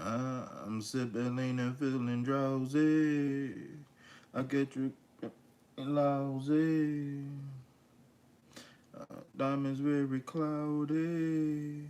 I'm sipping lean and feeling drowsy. I get you lousy. Diamonds very cloudy.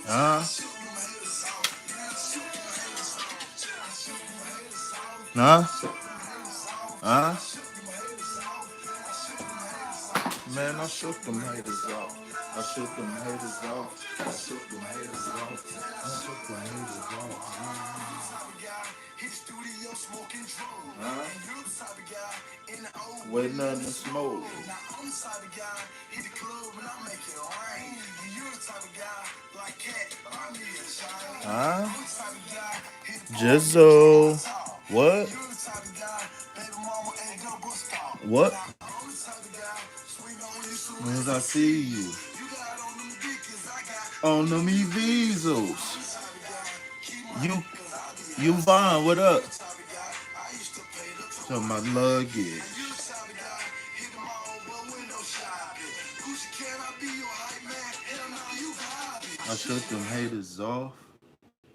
Huh? Huh? Huh? Man, I shook them haters off. I shook them haters off. I shook them haters off. I shook them haters off. Huh? With nothing to smoke. Huh? Jizzle. What? What? As I see you on them e-visals. You, you Vaughn, what up? So my luggage. I shook them haters off.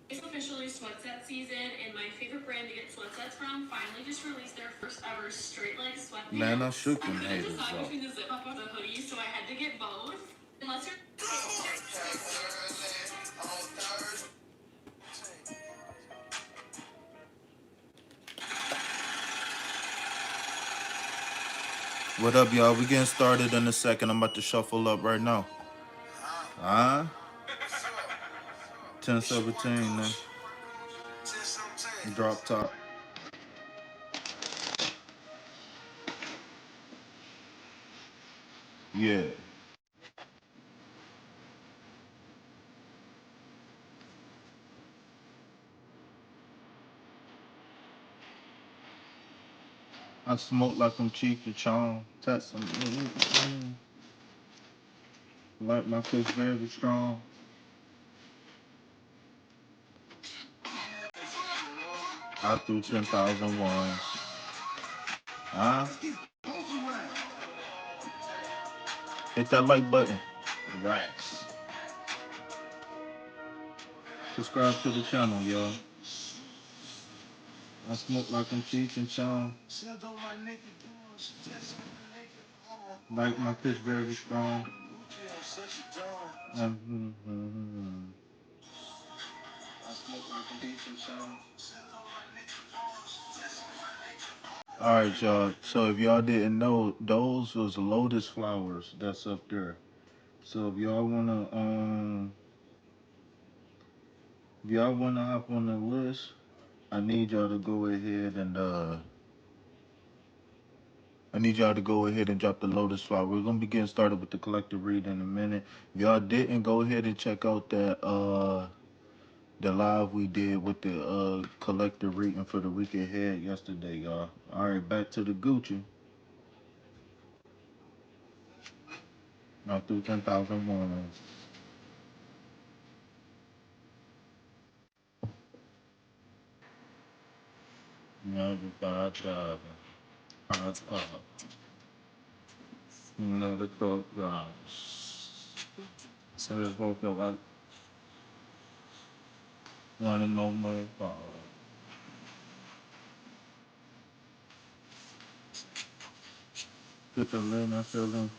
It's officially sweatset season, and my favorite brand to get sweatsets from finally just released their first ever straight leg sweatpants. Man, I shook them haters off. Between the zip up of the hoodie, so I had to get both. Unless you're What up, y'all? We getting started in a second. I'm about to shuffle up right now. Huh? 10:17 now. Drop top. Yeah. I smoke like I'm Chief of Chong. Text some. Like my fish very strong. I threw 10,000 ones. Huh? Hit that like button. Racks. Subscribe to the channel, y'all. I smoke like I'm Cheech and Chong. Like my fish very strong. Alright, y'all. So if y'all didn't know, those was lotus flowers that's up there. So if y'all wanna hop on the list, I need y'all to go ahead and I need y'all to go ahead and drop the lotus flower. We're gonna be getting started with the collective read in a minute. If y'all didn't, go ahead and check out that the live we did with the collective reading for the week ahead yesterday, y'all. Alright, back to the Gucci. Now through 10,000 ones. Another 5,000. Five up. Another 12,000. So there's both of us running no more power. Put the lid, I feel them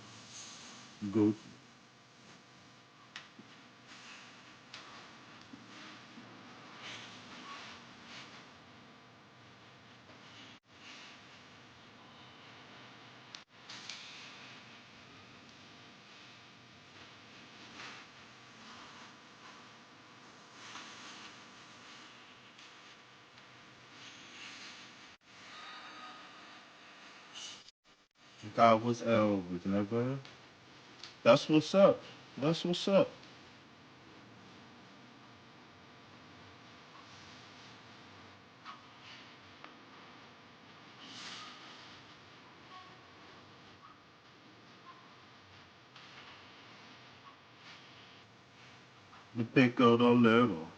go. God was Elvis, nigga. That's what's up. That's what's up. The pico do little.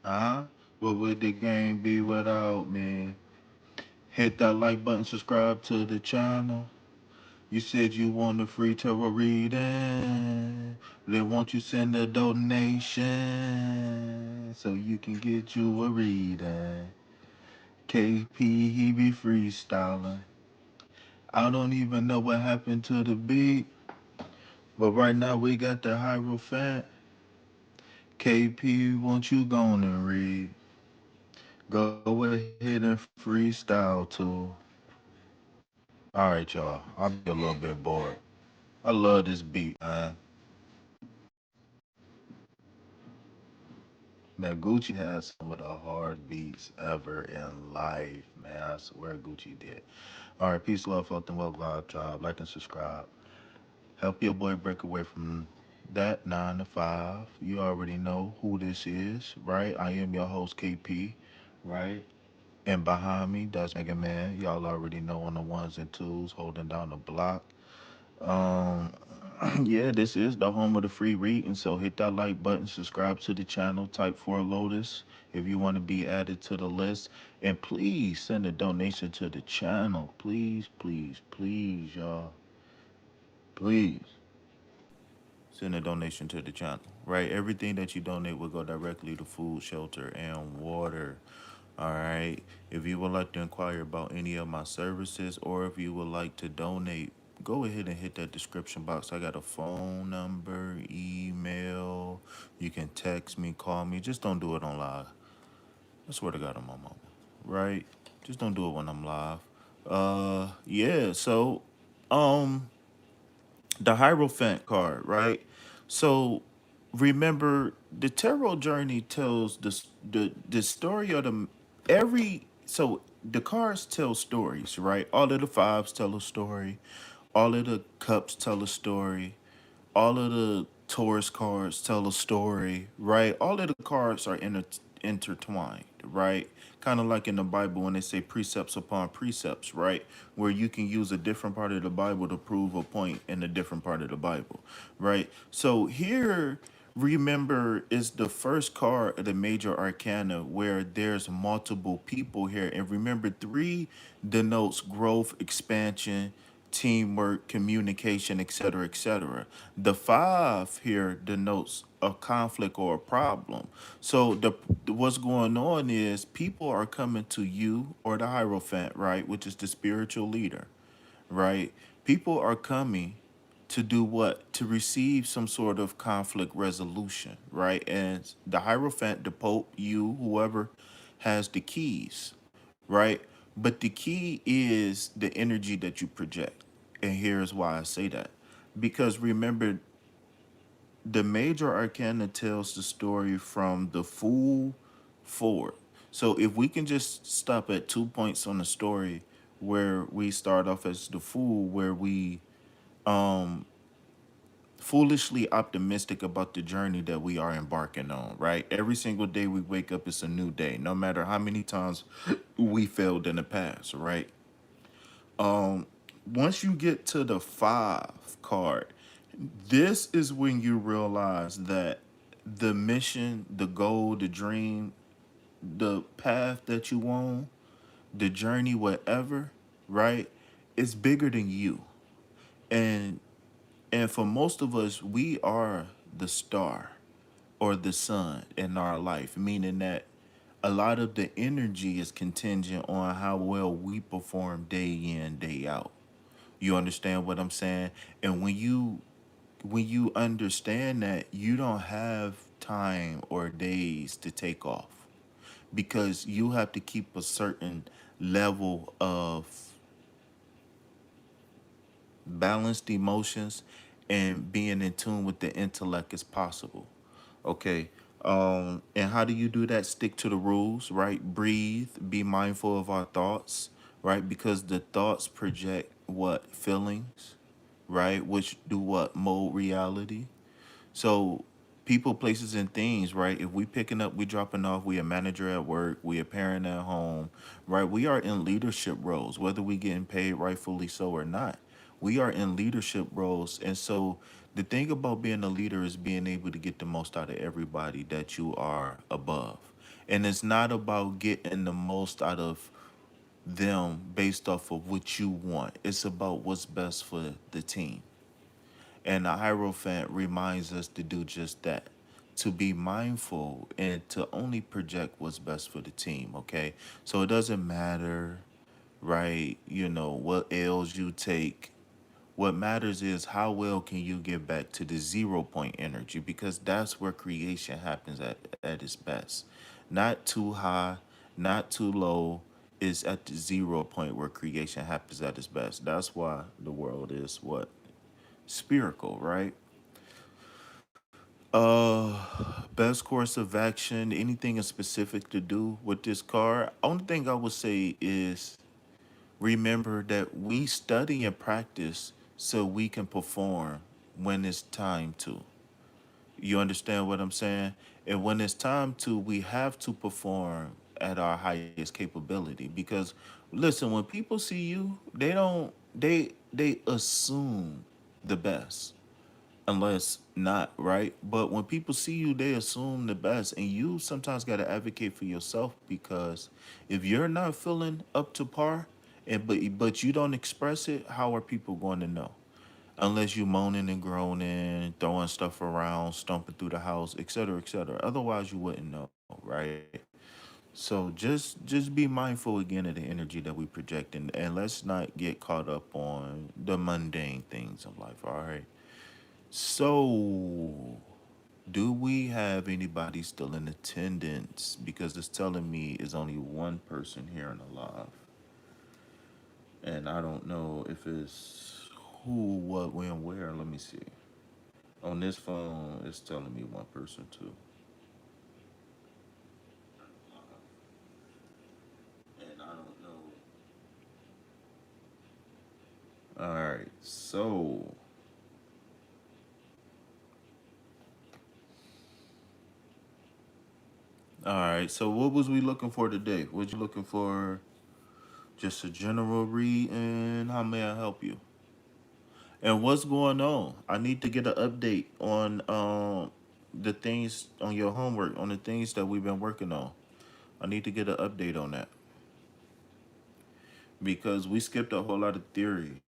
Uh-huh. What would the game be without me? Hit that like button, subscribe to the channel. You said you want a free tarot reading. Then won't you send a donation so you can get you a reading? KP, he be freestyling. I don't even know what happened to the beat, but right now we got the Hierophant. KP, won't you go on and read? Go ahead and freestyle too. All right, y'all. I'll be a little bit bored. I love this beat, man. Man, Gucci has some of the hard beats ever in life, man. I swear Gucci did. All right, peace, love, health, and well vibe, tribe. Like and subscribe. Help your boy break away from that 9 to 5. You already know who this is, right? I am your host, KP, right? And behind me, that's Mega Man. Y'all already know on the ones and twos, holding down the block. Um, yeah, this is the home of the free reading. So hit that like button, subscribe to the channel, type for Lotus if you want to be added to the list. And please send a donation to the channel. Please, please, please, y'all. Please send a donation to the channel. Right? Everything that you donate will go directly to food, shelter, and water. All right. If you would like to inquire about any of my services or if you would like to donate, go ahead and hit that description box. I got a phone number, email. You can text me, call me. Just don't do it on live. I swear to God, I'm on mama. Right? Just don't do it when I'm live. Yeah. So, um, the Hierophant card, right? So remember, the tarot journey tells the story of the every so the cards tell stories, right? All of the fives tell a story, all of the cups tell a story, all of the Taurus cards tell a story, right? All of the cards are intertwined, right? Kind of like in the Bible when they say precepts upon precepts, right? Where you can use a different part of the Bible to prove a point in a different part of the Bible, right? So here, remember, is the first card of the major arcana where there's multiple people here. And remember, 3 denotes growth, expansion, teamwork, communication, etc., etc. The 5 here denotes a conflict or a problem. So what's going on is people are coming to you or the Hierophant, right, which is the spiritual leader, right? People are coming to do what? To receive some sort of conflict resolution, right? And the Hierophant, the Pope, you, whoever has the keys, right? But the key is the energy that you project. And here's why I say that. Because remember, the major arcana tells the story from the Fool forward. So if we can just stop at 2 points on the story, where we start off as the fool, where we um foolishly optimistic about the journey that we are embarking on, right? Every single day we wake up, it's a new day, no matter how many times we failed in the past, right? Once you get to the five card, this is when you realize that the mission, the goal, the dream, the path that you on, the journey, whatever, right? It's bigger than you. And for most of us, we are the star or the sun in our life, meaning that a lot of the energy is contingent on how well we perform day in, day out. You understand what I'm saying? And when you understand that, you don't have time or days to take off, because you have to keep a certain level of balanced emotions and being in tune with the intellect as possible. Okay. And how do you do that? Stick to the rules, right? Breathe, be mindful of our thoughts, right? Because the thoughts project what? Feelings, right? Which do what? Mold reality. So people, places, and things, right? If we picking up, we dropping off, we a manager at work, we a parent at home, right? We are in leadership roles, whether we getting paid rightfully so or not. We are in leadership roles. And so the thing about being a leader is being able to get the most out of everybody that you are above. And it's not about getting the most out of them based off of what you want. It's about what's best for the team. And the Hierophant reminds us to do just that, to be mindful and to only project what's best for the team, okay? So it doesn't matter, right, what L's you take. What matters is how well can you get back to the 0 point energy, because that's where creation happens at its best. Not too high, not too low. Is at the 0 point where creation happens at its best. That's why the world is what? Spherical, right? Best course of action, anything in specific to do with this card? Only thing I would say is remember that we study and practice so we can perform when it's time to. You understand what I'm saying? And when it's time to, we have to perform at our highest capability, because listen, when people see you, they assume the best, unless not, right? But when people see you, they assume the best, and you sometimes got to advocate for yourself, because if you're not feeling up to par, and but you don't express it, how are people going to know? Unless you moaning and groaning, throwing stuff around, stomping through the house, etc., etc. Otherwise, you wouldn't know, right? So just be mindful again of the energy that we project, and let's not get caught up on the mundane things of life. All right. So, do we have anybody still in attendance? Because it's telling me is only one person here in the live, and I don't know if it's who, what, when, where. Let me see. On this phone, it's telling me one person too, and I don't know. All right, so what was we looking for today? Was you looking for just a general read, and how may I help you? And what's going on? I need to get an update on the things on your homework, on the things that we've been working on. I need to get an update on that, because we skipped a whole lot of theory,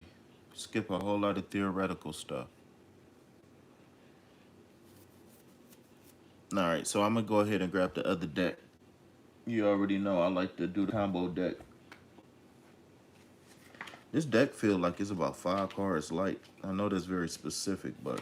skip a whole lot of theoretical stuff. All right, so I'm gonna go ahead and grab the other deck. You already know I like to do the combo deck. This deck feel like it's about 5 cards light. I know that's very specific, but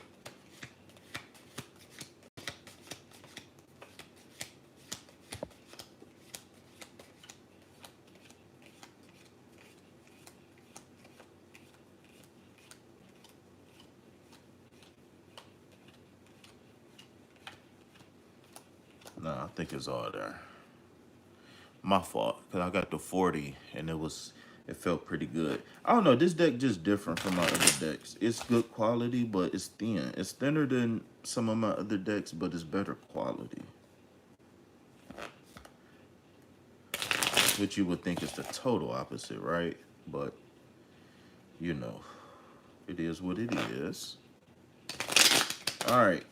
no, I think it's all there. My fault, because I got the 40 and it was It felt pretty good. I don't know. This deck just different from my other decks. It's good quality, but it's thin. It's thinner than some of my other decks, but it's better quality. Which you would think is the total opposite, right? But, you know, it is what it is. All right.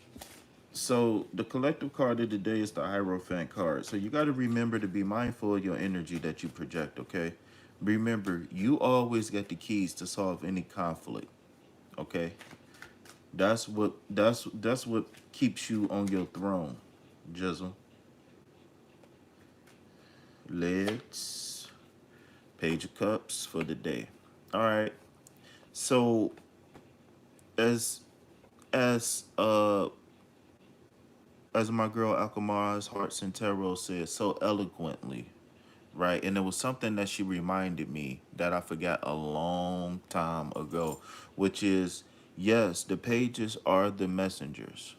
So the collective card of the day is the Hierophant card. So you got to remember to be mindful of your energy that you project, okay? Remember, you always get the keys to solve any conflict, okay? That's what keeps you on your throne, Jizzle. Let's Page of Cups for the day. All right. So as as uh as my girl Alchemara's Hearts and Tarot said so eloquently, right? And it was something that she reminded me that I forgot a long time ago, which is yes, the pages are the messengers,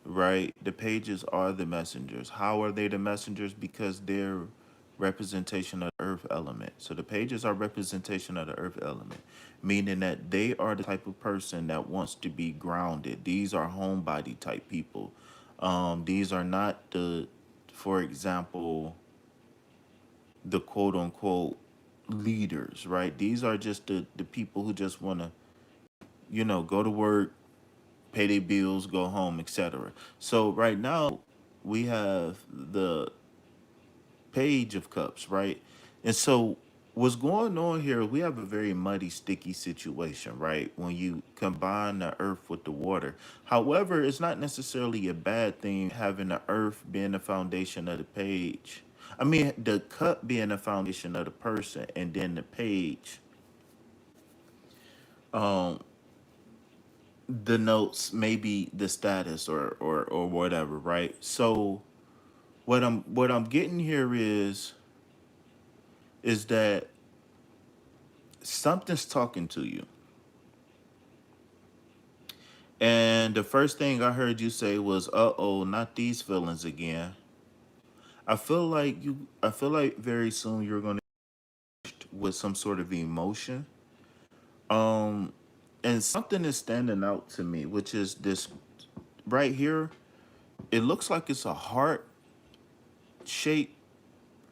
right? The pages are the messengers. How are they the messengers? Because they're representation of the earth element. So the pages are representation of the earth element, meaning that they are the type of person that wants to be grounded. These are homebody type people. These are not the, for example, the quote unquote leaders, right? These are just the people who just want to, go to work, pay their bills, go home, etc. So right now we have the Page of Cups, right? And so what's going on here, we have a very muddy, sticky situation, right? When you combine the earth with the water. However, it's not necessarily a bad thing having the earth being the foundation of the page. I mean, the cup being the foundation of the person, and then the page denotes maybe the status or whatever, right? So what I'm getting here is that something's talking to you. And the first thing I heard you say was, "Uh-oh, not these feelings again." I feel like very soon you're going to with some sort of emotion. Um and something is standing out to me, which is this right here. It looks like it's a heart shaped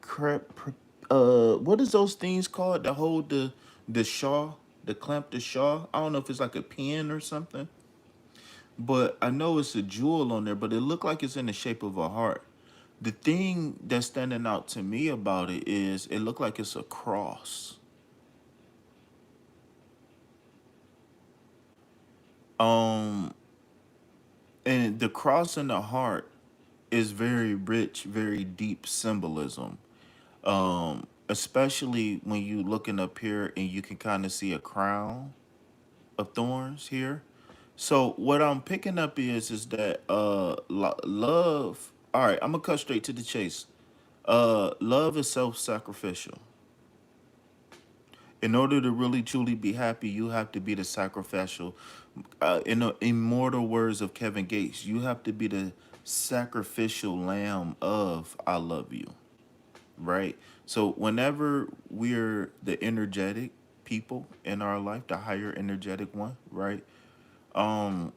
crap. What is those things called that hold the shaw, the clamp the shaw? I don't know if it's like a pin or something, but I know it's a jewel on there, but it looked like it's in the shape of a heart. The thing that's standing out to me about it is it looked like it's a cross. Um, and the cross and the heart is very rich, very deep symbolism. Especially when you looking up here and you can kind of see a crown of thorns here. So what I'm picking up is that love. All right, I'm gonna cut straight to the chase. Love is self-sacrificial. In order to really truly be happy, you have to be the sacrificial. In the immortal words of Kevin Gates, you have to be the sacrificial lamb of "I love you." Right. So whenever we're the energetic people in our life, the higher energetic one, right? Um,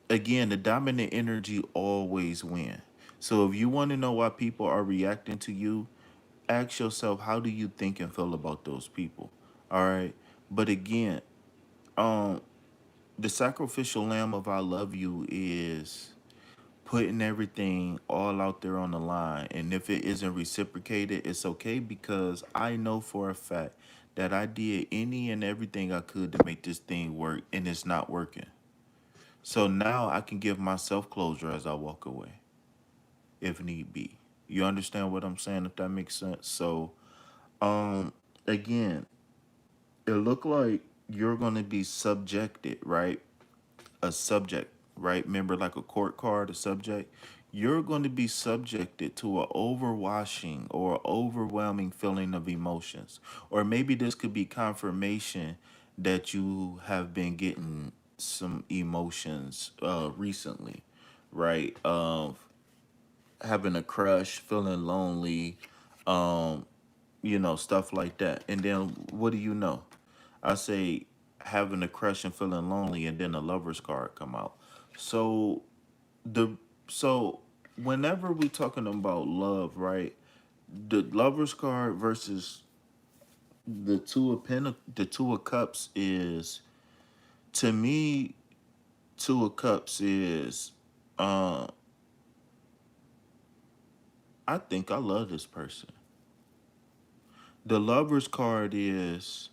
Again, the dominant energy always win. So if you want to know why people are reacting to you, ask yourself, how do you think and feel about those people? All right. But again, um, the sacrificial lamb of "I love you" is putting everything all out there on the line. And if it isn't reciprocated, it's okay, because I know for a fact that I did any and everything I could to make this thing work, and it's not working. So now I can give myself closure as I walk away if need be. You understand what I'm saying, if that makes sense? So um again, it look like you're going to be subjected, right? A subject, right? Remember, like a court card, a subject. You're going to be subjected to an overwashing or overwhelming feeling of emotions. Or maybe this could be confirmation that you have been getting some emotions recently, right? Having a crush, feeling lonely, stuff like that. And then what do you know? I say having a crush and feeling lonely, and then a lover's card come out. So the so whenever we talking about love, right? The lover's card versus the two of cups is, to me, two of cups is, uh I think I love this person. The lover's card is,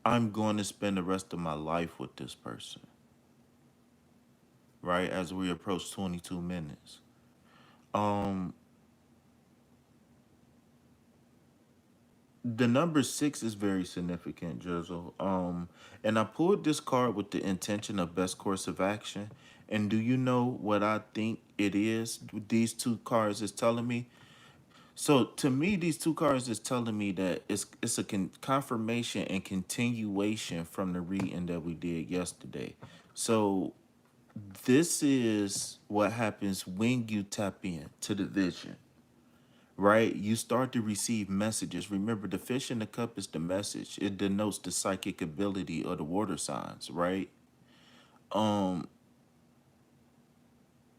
I'm going to spend the rest of my life with this person, right? As we approach 22 minutes. Um, the number six is very significant, Jizzle. And I pulled this card with the intention of best course of action. And do you know what I think it is? These two cards is telling me. So to me, these two cards is telling me that it's a confirmation and continuation from the reading that we did yesterday. So this is what happens when you tap in to the vision, right? You start to receive messages. Remember, the fish in the cup is the message. It denotes the psychic ability of the water signs, right? Um,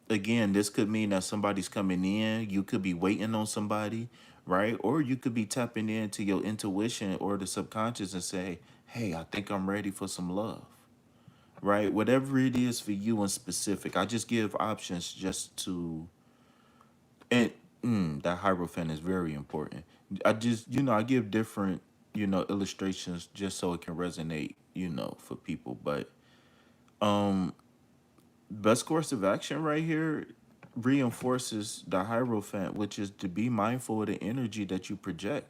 Again, this could mean that somebody's coming in. You could be waiting on somebody, right? Or you could be tapping into your intuition or the subconscious and say, hey, I think I'm ready for some love, right? Whatever it is for you in specific. I just give options just to, and that hierophant is very important. I just, I give different, illustrations just so it can resonate, for people. But um best course of action right here reinforces the hierophant, which is to be mindful of the energy that you project,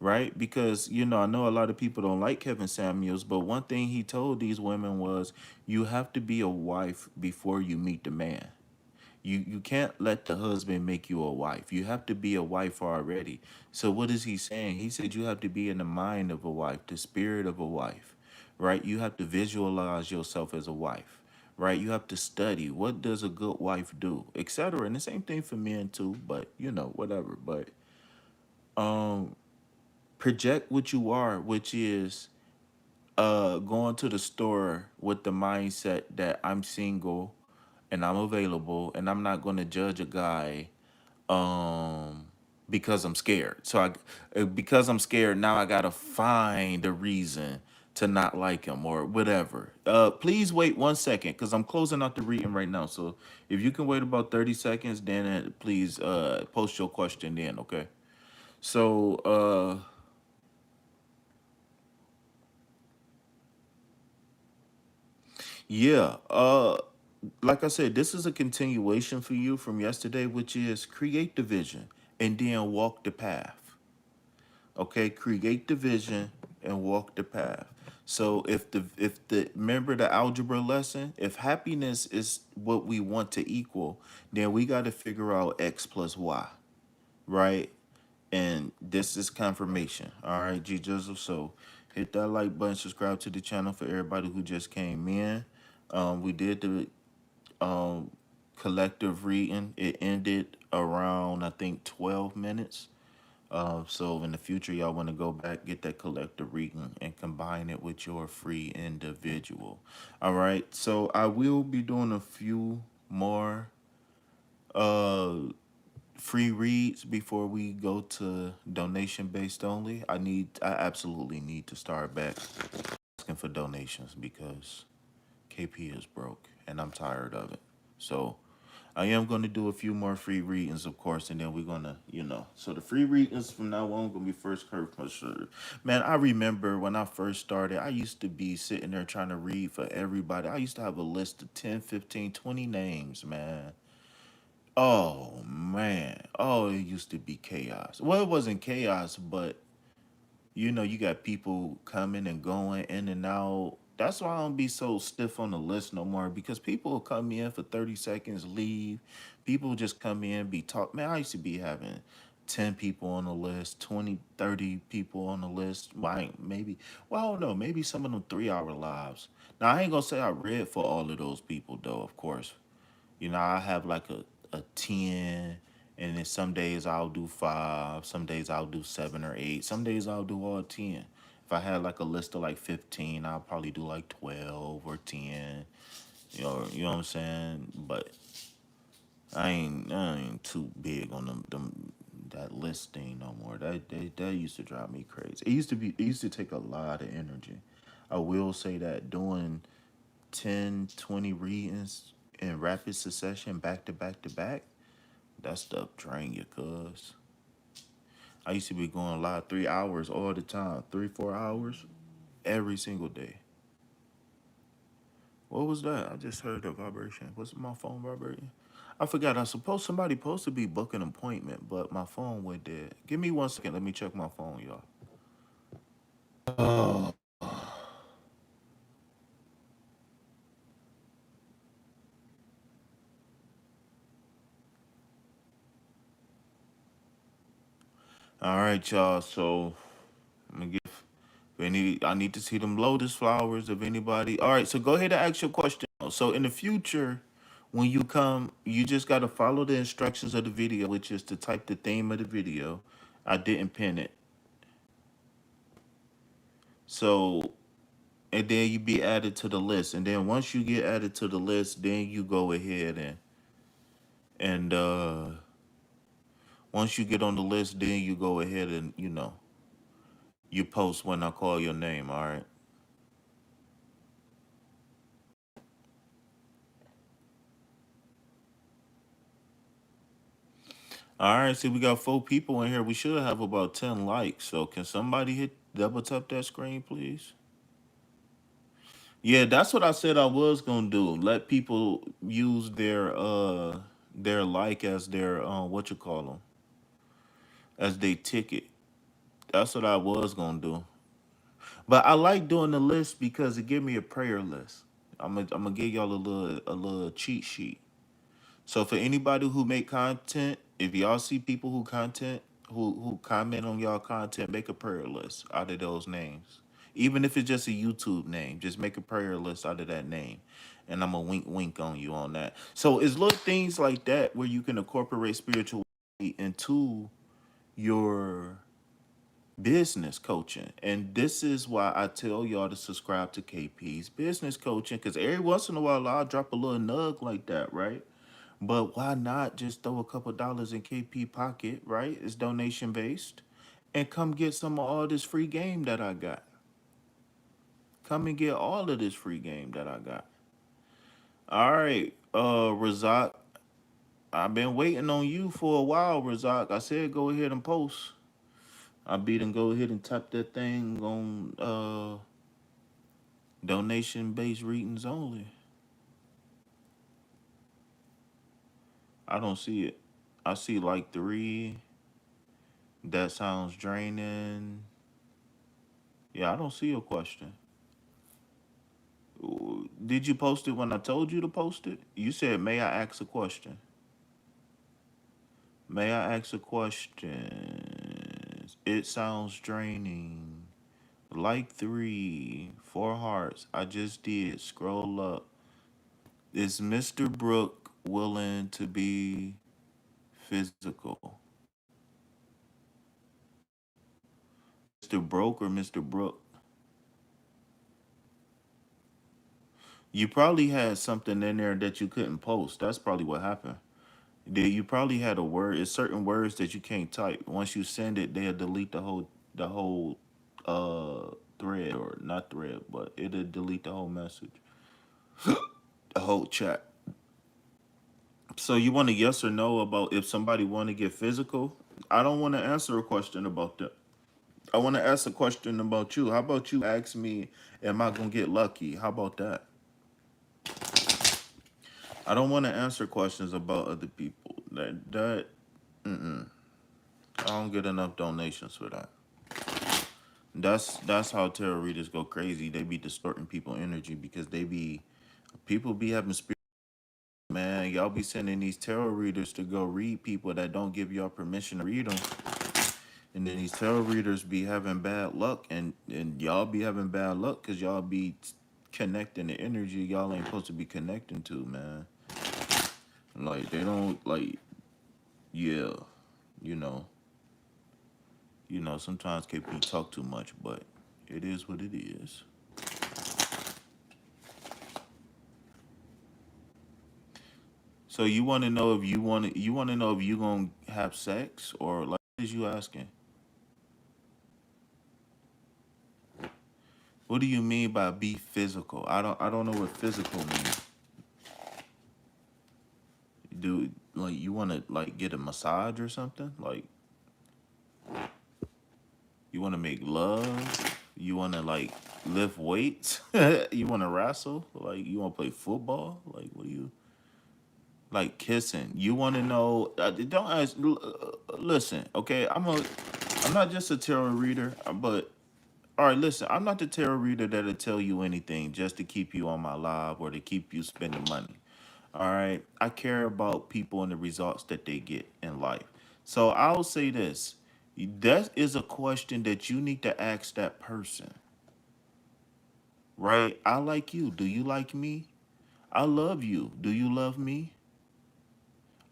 right? Because, I know a lot of people don't like Kevin Samuels, but one thing he told these women was, you have to be a wife before you meet the man. You can't let the husband make you a wife. You have to be a wife already. So what is he saying? He said you have to be in the mind of a wife, the spirit of a wife, right? You have to visualize yourself as a wife, right? You have to study what does a good wife do, etc. And the same thing for men too, but whatever. But um project what you are, which is going to the store with the mindset that I'm single and I'm available and I'm not going to judge a guy um because I'm scared. So because I'm scared, now I got to find a reason to not like him or whatever. Please wait 1 second cuz I'm closing out the reading right now. So if you can wait about 30 seconds, then please post your question then, okay? So yeah, like I said, this is a continuation for you from yesterday, which is create the vision and then walk the path. Okay, create the vision and walk the path. So if the remember the algebra lesson, if happiness is what we want to equal, then we got to figure out x plus y, right? And this is confirmation. All right, G Jizzle. So hit that like button, subscribe to the channel for everybody who just came in. We did the collective reading. It ended around, I think, 12 minutes. So in the future, y'all want to go back, get that collective reading, and combine it with your free individual. All right. So I will be doing a few more uh free reads before we go to donation based only. I absolutely need to start back asking for donations because KP is broke and I'm tired of it. So I am going to do a few more free readings, of course, and then we're going to, So the free readings from now on going to be first curve plus. Man, I remember when I first started, I used to be sitting there trying to read for everybody. I used to have a list of 10, 15, 20 names, man. Oh, man. Oh, it used to be chaos. Well, it wasn't chaos, but you got people coming and going in and out. That's why I don't be so stiff on the list no more because people will come in for 30 seconds, leave. People just come in, be talk. Man, I used to be having 10 people on the list, 20, 30 people on the list. Well, I don't know, maybe some of them 3 hour lives. Now, I ain't gonna say I read for all of those people though, of course. I have like a 10 And then some days I'll do 5, some days I'll do 7 or 8, some days I'll do all 10. If I had like a list of like 15, I'll probably do like 12 or 10. You know what I'm saying? But I ain't too big on them that list thing no more. That used to drive me crazy. It used to take a lot of energy. I will say that doing 10, 20 readings in rapid succession, back to back to back, that stuff drain you, cuz. I used to be going live 3 hours all the time, 3, 4 hours every single day. What was that? I just heard a vibration. Was it my phone vibrating? I forgot. Somebody supposed to be booking an appointment, but my phone went dead. Give me 1 second. Let me check my phone, y'all. Oh. All right, y'all. So I'm gonna give I need to see them lotus flowers of anybody. All right, so go ahead and ask your question. So in the future, when you come, you just gotta follow the instructions of the video, which is to type the theme of the video. I didn't pin it. So and then you be added to the list. And then once you get added to the list, then you go ahead and once you get on the list, then you go ahead and you post when I call your name. All right. All right. See, we got 4 people in here. We should have about 10 likes. So can somebody hit double tap that screen, please? Yeah, that's what I said I was gonna do. Let people use their like as their what you call them, as they ticket. That's what I was gonna do. But I like doing the list because it give me a prayer list. I'm gonna give y'all a little cheat sheet. So for anybody who make content, if y'all see people who comment on y'all content, make a prayer list out of those names. Even if it's just a YouTube name, just make a prayer list out of that name. And I'm gonna wink on you on that. So it's little things like that where you can incorporate spirituality into your business coaching. And this is why I tell y'all to subscribe to KP's business coaching, because every once in a while I'll drop a little nug like that, right? But why not just throw a couple dollars in KP pocket, right? It's donation based. And come get some of all this free game that I got. Come and get all of this free game that I got. All right, Razak, I've been waiting on you for a while, Razak. I said go ahead and post. I beat and go ahead and tap that thing on donation based readings only. I don't see it. I see like 3. That sounds draining. Yeah, I don't see a question. Did you post it when I told you to post it? You said, may I ask a question? May I ask a question? It sounds draining. Like 3, 4 hearts. I just did. Scroll up. Is Mr. Brook willing to be physical? Mr. Broke or Mr. Brook? You probably had something in there that you couldn't post. That's probably what happened. You probably had a word. It's certain words that you can't type. Once you send it, they'll delete the whole thread, or not thread, but it'll delete the whole message, the whole chat. So you want a yes or no about if somebody want to get physical? I don't want to answer a question about that. I want to ask a question about you. How about you ask me, am I gonna get lucky? How about that? I don't want to answer questions about other people. I don't get enough donations for that. That's how tarot readers go crazy. They be distorting people energy because people be having spirit. Man, y'all be sending these tarot readers to go read people that don't give y'all permission to read them, and then these tarot readers be having bad luck, and y'all be having bad luck because y'all be connecting the energy y'all ain't supposed to be connecting to, man. Like they don't like. Yeah, you know, sometimes KP talk too much, but it is what it is. So you want to know if you want to know if you gonna have sex or like what is you asking? What do you mean by be physical? I don't know what physical means. Do like you want to like get a massage or something? Like you want to make love? You want to like lift weights? You want to wrestle? Like you want to play football? Like what do you like kissing? You want to know? Don't ask. Listen, okay. I'm not just a tarot reader, but all right. Listen, I'm not the tarot reader that'll tell you anything just to keep you on my live or to keep you spending money. All right. I care about people and the results that they get in life. So I'll say this. That is a question that you need to ask that person, right? I like you. Do you like me? I love you. Do you love me?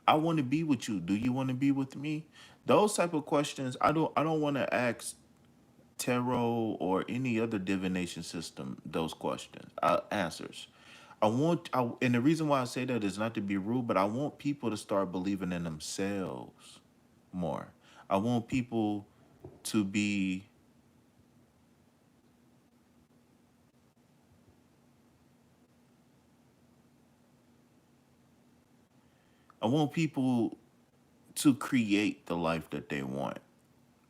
I want to be with you. Do you want to be with me? Those type of questions, I don't want to ask tarot or any other divination system those questions answers. And the reason why I say that is not to be rude, but I want people to start believing in themselves more. I want people to be I want people to create the life that they want,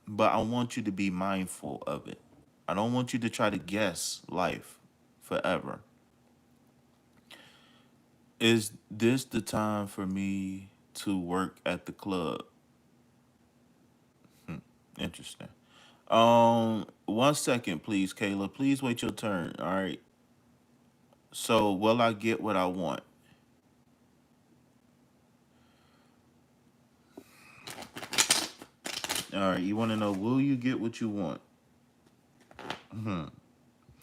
but I want you to be mindful of it. I don't want you to try to guess life forever. Is this the time for me to work at the club? Interesting. 1 second, please, Kayla. Please wait your turn. All right. So, will I get what I want? All right. You want to know, will you get what you want? Hmm.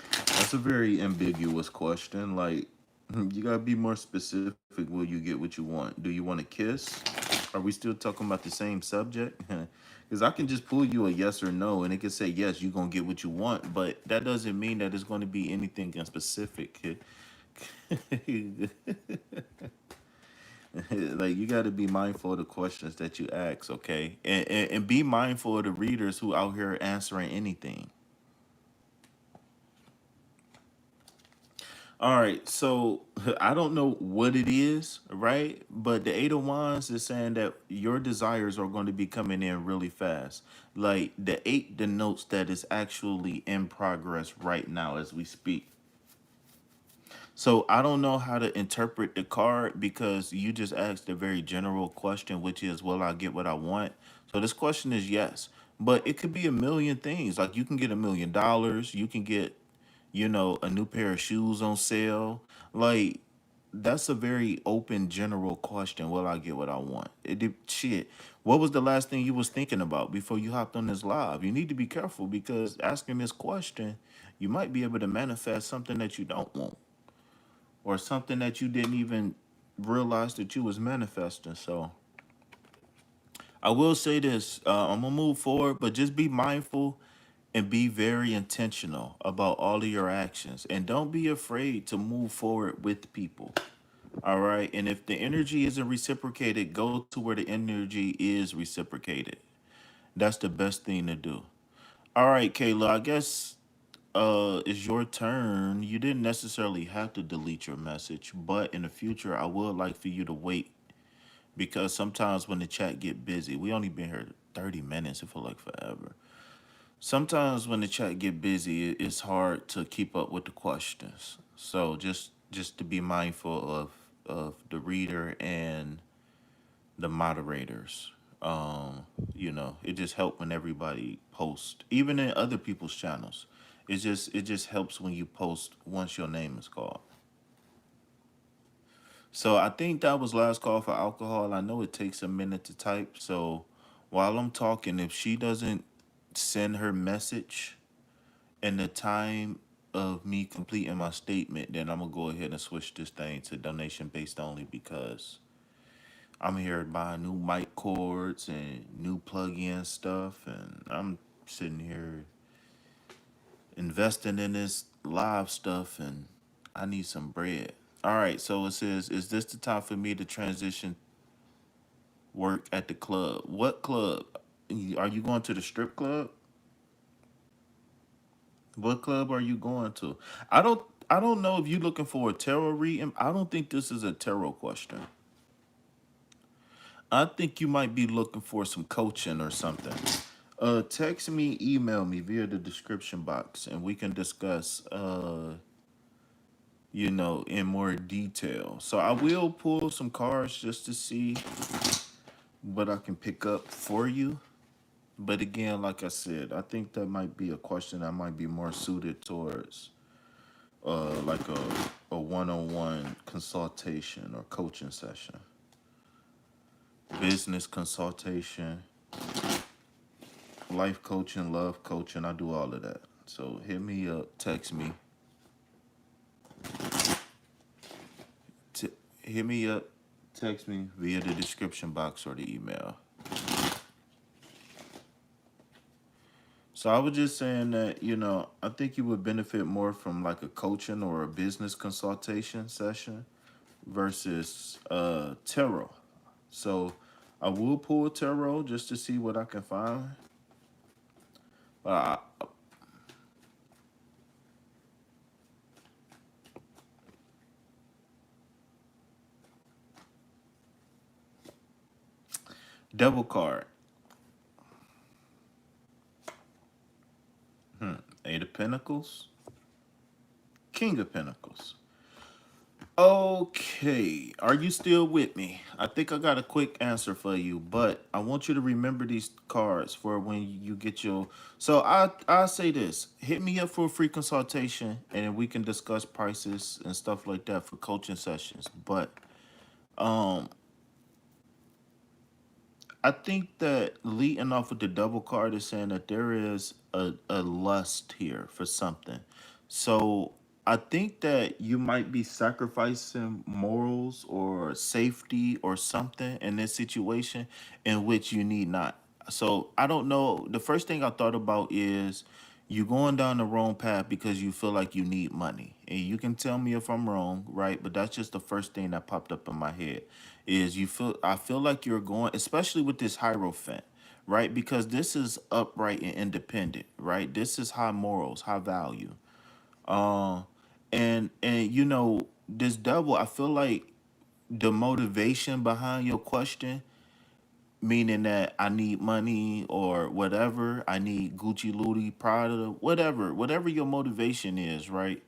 That's a very ambiguous question. Like, you gotta be more specific. Will you get what you want? Do you want to kiss? Are we still talking about the same subject? Because I can just pull you a yes or no, and it can say yes, you're gonna get what you want, but that doesn't mean that it's going to be anything in specific. Like you got to be mindful of the questions that you ask, okay? And be mindful of the readers who out here answering anything. All right, so I don't know what it is, right? But the Eight of Wands is saying that your desires are going to be coming in really fast. Like the eight denotes that it's actually in progress right now as we speak. So I don't know how to interpret the card because you just asked a very general question, which is, will I get what I want? So this question is yes, but it could be a million things. Like you can get $1 million, you can get, a new pair of shoes on sale. Like that's a very open, general question. Will I get what I want? Shit. What was the last thing you was thinking about before you hopped on this live? You need to be careful because asking this question, you might be able to manifest something that you don't want or something that you didn't even realize that you was manifesting. So I will say this: I'm gonna move forward, but just be mindful and be very intentional about all of your actions, and don't be afraid to move forward with people. All right, and if the energy isn't reciprocated, go to where the energy is reciprocated. That's the best thing to do. All right, Kayla, I guess it's your turn. You didn't necessarily have to delete your message, but in the future I would like for you to wait because sometimes when the chat get busy, we only been here 30 minutes, it feel like forever. Sometimes when the chat get busy, it's hard to keep up with the questions. So just to be mindful of the reader and the moderators. It just helped when everybody posts, even in other people's channels. It just helps when you post once your name is called. So I think that was last call for alcohol. I know it takes a minute to type, so while I'm talking, if she doesn't send her message in the time of me completing my statement, then I'm gonna go ahead and switch this thing to donation based only because I'm here buying new mic cords and new plug-in stuff, and I'm sitting here investing in this live stuff, and I need some bread. All right, so it says, is this the time for me to transition work at the club? What club? Are you going to the strip club? What club are you going to? I don't I don't know if you're looking for a tarot reading. I don't think this is a tarot question. I think you might be looking for some coaching or something. Text me, email me via the description box, and we can discuss in more detail. So I will pull some cards just to see what I can pick up for you. But again, like I said, I think that might be a question that might be more suited towards like a one-on-one consultation or coaching session. Business consultation, life coaching, love coaching, I do all of that. So hit me up, text me, t- hit me up, text me via the description box or the email. So I was just saying that, I think you would benefit more from like a coaching or a business consultation session versus tarot. So I will pull tarot just to see what I can find. Uh, Devil card. Eight of Pentacles. King of Pentacles. Okay, are you still with me? I think I got a quick answer for you, but I want you to remember these cards for when you get your. So I say this: hit me up for a free consultation, and we can discuss prices and stuff like that for coaching sessions. But um, I think that leading off with the double card is saying that there is a lust here for something. So I think that you might be sacrificing morals or safety or something in this situation in which you need not. So I don't know. The first thing I thought about is you're going down the wrong path because you feel like you need money. And you can tell me if I'm wrong, right? But that's just the first thing that popped up in my head is I feel like you're going, especially with this Hierophant, right? Because this is upright and independent, right? This is high morals, high value. Uh, and this devil, I feel like the motivation behind your question, meaning that I need money or whatever, I need Gucci, Louis, Prada, whatever your motivation is, right?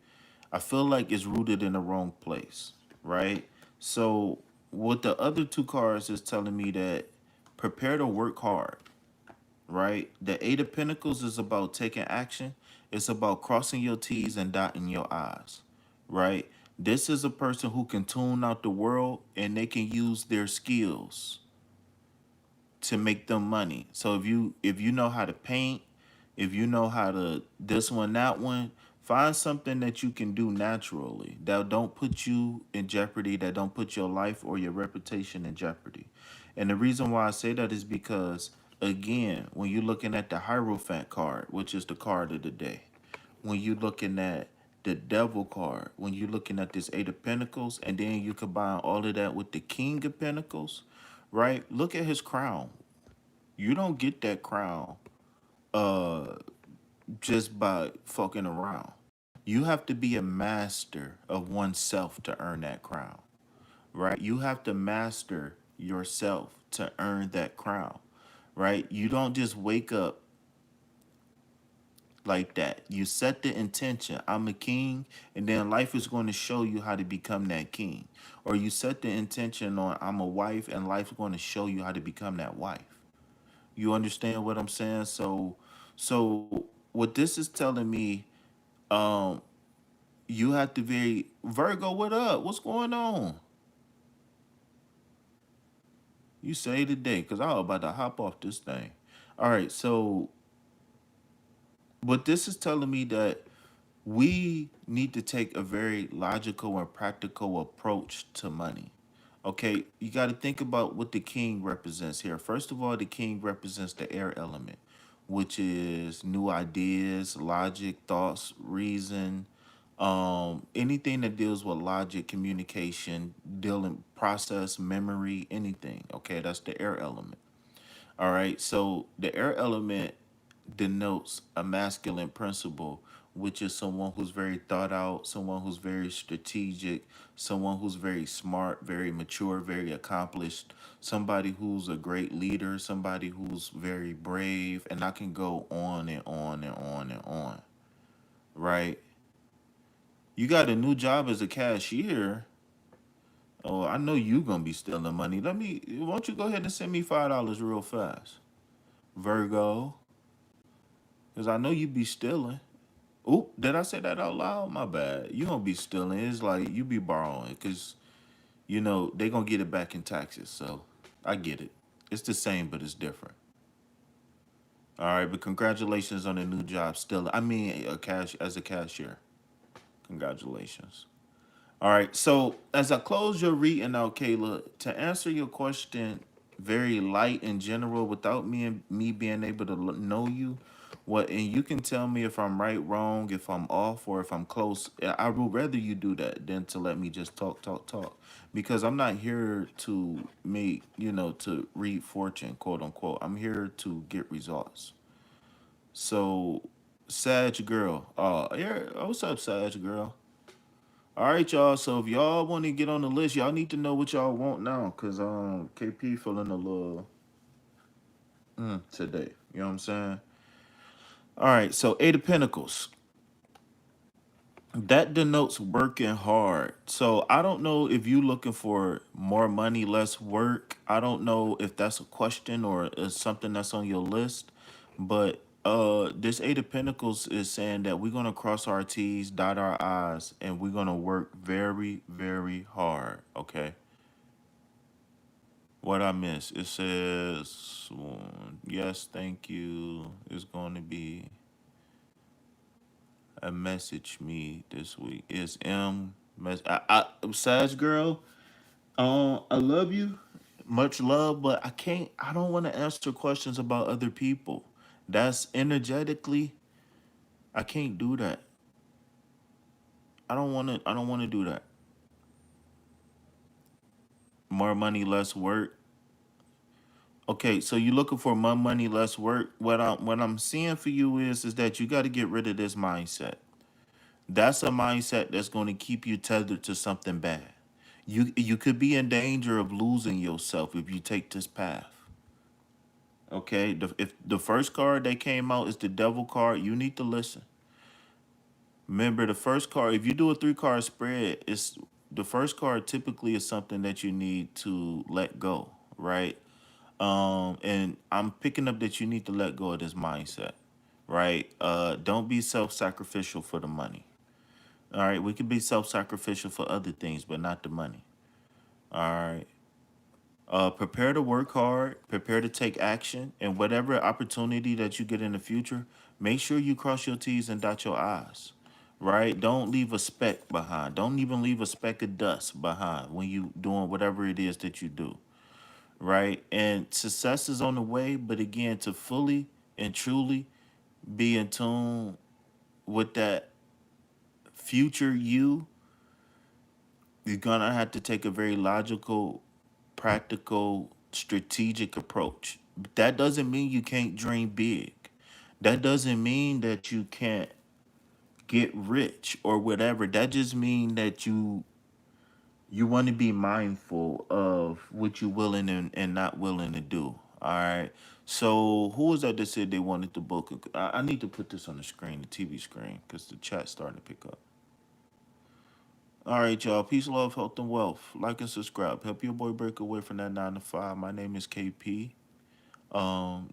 I feel like it's rooted in the wrong place, right? So what the other two cards is telling me that prepare to work hard, right? The Eight of Pentacles is about taking action. It's about crossing your T's and dotting your I's, right? This is a person who can tune out the world and they can use their skills to make them money. So if you know how to paint, if you know how to this one, that one, find something that you can do naturally that don't put you in jeopardy, that don't put your life or your reputation in jeopardy. And the reason why I say that is because again, when you're looking at the Hierophant card, which is the card of the day, when you're looking at the Devil card, when you're looking at this Eight of Pentacles, and then you combine all of that with the King of Pentacles, right? Look at his crown. You don't get that crown uh just by fucking around. You have to be a master of oneself to earn that crown, right? You have to master yourself to earn that crown, right? You don't just wake up like that. You set the intention, I'm a king, and then life is going to show you how to become that king. Or you set the intention on, I'm a wife, and life's going to show you how to become that wife. You understand what I'm saying? So what this is telling me, um, you have to very Virgo, what up? What's going on? You say today, because I was about to hop off this thing. All right, so what this is telling me that we need to take a very logical and practical approach to money. Okay, you got to think about what the king represents here. First of all, the king represents the air element, which is new ideas, logic, thoughts, reason, anything that deals with logic, communication, dealing process, memory, anything. Okay, that's the air element. All right. So the air element denotes a masculine principle, which is someone who's very thought out, someone who's very strategic, someone who's very smart, very mature, very accomplished, somebody who's a great leader, somebody who's very brave, and I can go on and on and on and on. Right? You got a new job as a cashier. Oh, I know you gonna be stealing money. Why don't you go ahead and send me $5 real fast, Virgo? Because I know you be stealing. Oop, did I say that out loud? My bad. You don't be stealing. It's like you be borrowing because, they going to get it back in taxes. So I get it. It's the same, but it's different. All right, but congratulations on the new job. Still, I mean, as a cashier. Congratulations. All right. So as I close your reading out, Kayla, to answer your question very light in general without me being able to know you, and you can tell me if I'm right, wrong, if I'm off, or if I'm close. I would rather you do that than to let me just talk, talk, talk. Because I'm not here to to read fortune, quote unquote. I'm here to get results. So, Sag girl. Yeah, what's up, Sag girl? All right, y'all. So if y'all want to get on the list, y'all need to know what y'all want now, cause KP feeling a little today. You know what I'm saying? All right. So Eight of Pentacles, that denotes working hard. So I don't know if you looking for more money, less work. I don't know if that's a question or is something that's on your list, but this Eight of Pentacles is saying that we're gonna cross our T's, dot our I's, and we're gonna work very, very hard. Okay. What I miss? It says, yes, thank you. It's going to be a message me this week. It's Sag girl, I love you. Much love, but I don't want to answer questions about other people. That's energetically, I can't do that. I don't want to do that. More money, less work. Okay, so you're looking for more money, less work. What I'm seeing for you is that you got to get rid of this mindset. That's a mindset that's going to keep you tethered to something bad. You could be in danger of losing yourself if you take this path. Okay, if the first card that came out is the devil card, you need to listen. Remember, the first card, if you do a 3-card spread, it's the first card typically is something that you need to let go, right? And I'm picking up that you need to let go of this mindset, right? Don't be self-sacrificial for the money. All right, we can be self-sacrificial for other things, but not the money. All right. Prepare to work hard, prepare to take action, and whatever opportunity that you get in the future, make sure you cross your T's and dot your I's. Right? Don't leave a speck behind. Don't even leave a speck of dust behind when you doing whatever it is that you do. Right? And success is on the way, but again, to fully and truly be in tune with that future you, you're gonna have to take a very logical, practical, strategic approach. That doesn't mean you can't dream big. That doesn't mean that you can't get rich or whatever. That just means that you want to be mindful of what you're willing and not willing to do. All right. So who was that said they wanted to book? I need to put this on the screen, the TV screen, because the chat's starting to pick up. All right, y'all. Peace, love, health, and wealth. Like and subscribe. Help your boy break away from that 9 to 5. My name is KP.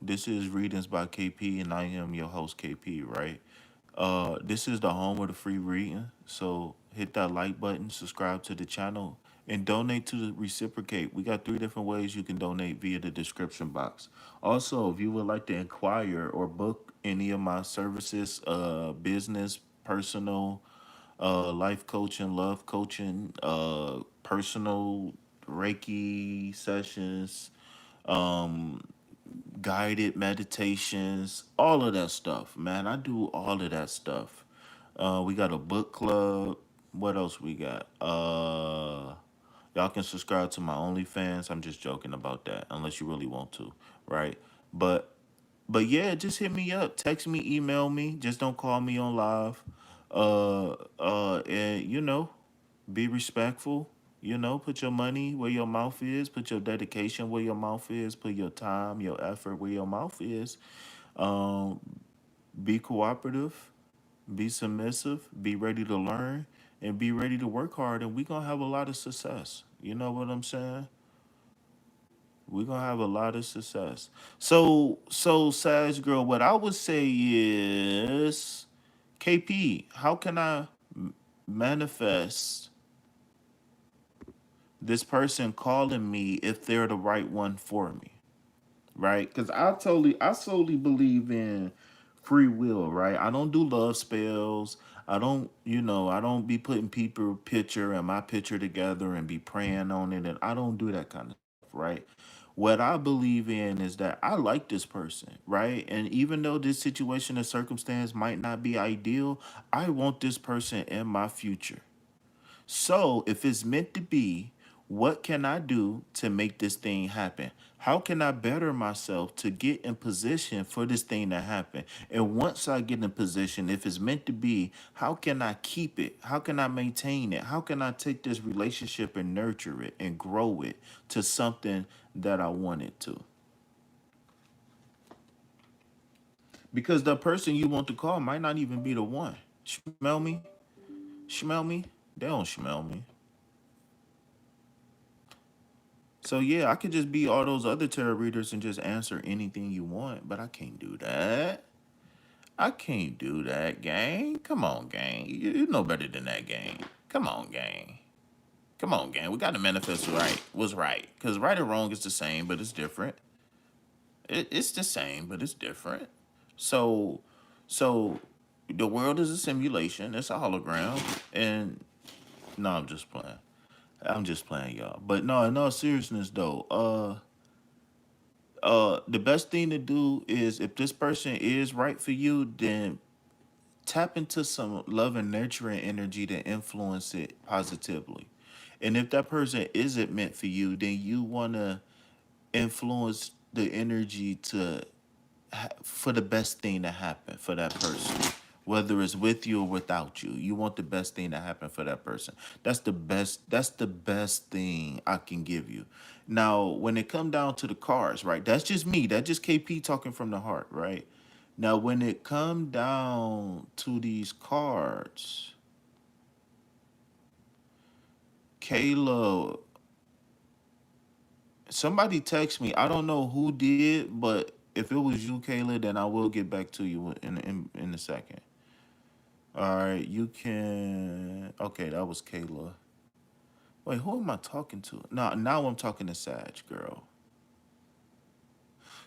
This is Readings by KP, and I am your host, KP, right? This is the home of the free reading. So hit that like button, subscribe to the channel, and donate to the reciprocate. We got 3 different ways you can donate via the description box. Also, if you would like to inquire or book any of my services, business, personal, life coaching, love coaching, personal Reiki sessions, um, guided meditations, all of that stuff, man. I do all of that stuff. We got a book club. What else we got? Y'all can subscribe to my OnlyFans. I'm just joking about that, unless you really want to, right? But yeah, just hit me up, text me, email me. Just don't call me on live. And be respectful. Put your money where your mouth is. Put your dedication where your mouth is. Put your time, your effort where your mouth is. Um, be cooperative. Be submissive. Be ready to learn, and be ready to work hard. And we gonna have a lot of success. You know what I'm saying? We're gonna have a lot of success. So Sag girl, what I would say is, KP, how can I manifest this person calling me if they're the right one for me? Right? Because I solely believe in free will, right? I don't do love spells. I don't be putting people picture and my picture together and be praying on it, and I don't do that kind of stuff, right? What I believe in is that I like this person, right? And even though this situation and circumstance might not be ideal, I want this person in my future. So, if it's meant to be, what can I do to make this thing happen? How can I better myself to get in position for this thing to happen? And once I get in position, if it's meant to be, how can I keep it? How can I maintain it? How can I take this relationship and nurture it and grow it to something that I want it to? Because the person you want to call might not even be the one. Smell me? Smell me? They don't smell me. So yeah, I could just be all those other tarot readers and just answer anything you want, but I can't do that. I can't do that, gang. Come on, gang. You know better than that, gang. Come on, gang. Come on, gang. We got to manifest what's right. Because right or wrong is the same, but it's different. It's the same, but it's different. So, so the world is a simulation. It's a hologram. And no, I'm just playing. I'm just playing, y'all. But no, in all seriousness, though, the best thing to do is, if this person is right for you, then tap into some love and nurturing energy to influence it positively. And if that person isn't meant for you, then you want to influence the energy for the best thing to happen for that person, whether it's with you or without you. You want the best thing to happen for that person. That's the best thing I can give you. Now when it come down to the cards, right, that's just me, that's just KP talking from the heart, right? Now when it come down to these cards, Kayla, somebody text me, I don't know who did, but if it was you, Kayla, then I will get back to you in a second. All right, you can. Okay, that was Kayla. Wait, who am I talking to? Now I'm talking to Sag girl.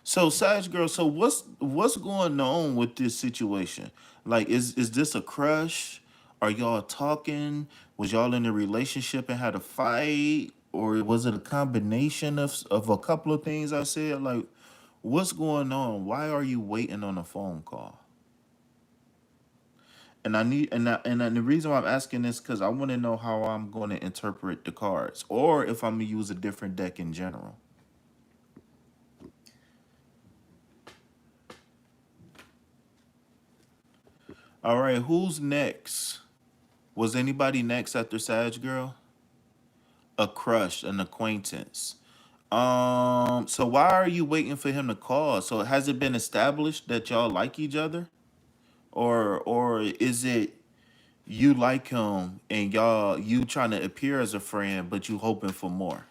So Sag girl, so what's going on with this situation? Like, is this a crush? Are y'all talking? Was y'all in a relationship and had a fight, or was it a combination of a couple of things I said? Like, what's going on? Why are you waiting on a phone call? And I need and the reason why I'm asking this, because I want to know how I'm going to interpret the cards, or if I'm gonna use a different deck in general. All right, who's next? Was anybody next after Sag Girl? A crush, an acquaintance. So why are you waiting for him to call? So has it been established that y'all like each other, or is it you like him and you trying to appear as a friend, but you hoping for more?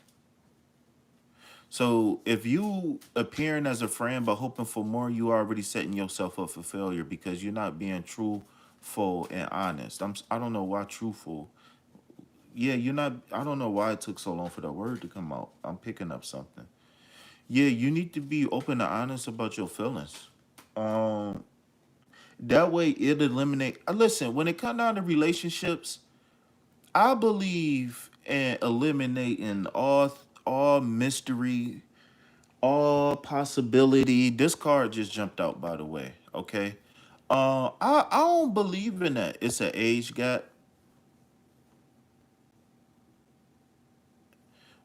So if you appearing as a friend but hoping for more, you already setting yourself up for failure because you're not being truthful and honest. I don't know why truthful. Yeah, you're not. I don't know why it took so long for the word to come out. I'm picking up something. Yeah, you need to be open and honest about your feelings. Um, that way it eliminate. Listen, when it comes down to relationships, I believe and eliminating all mystery, all possibility. This card just jumped out, by the way. Okay. I don't believe in that. It's an age gap.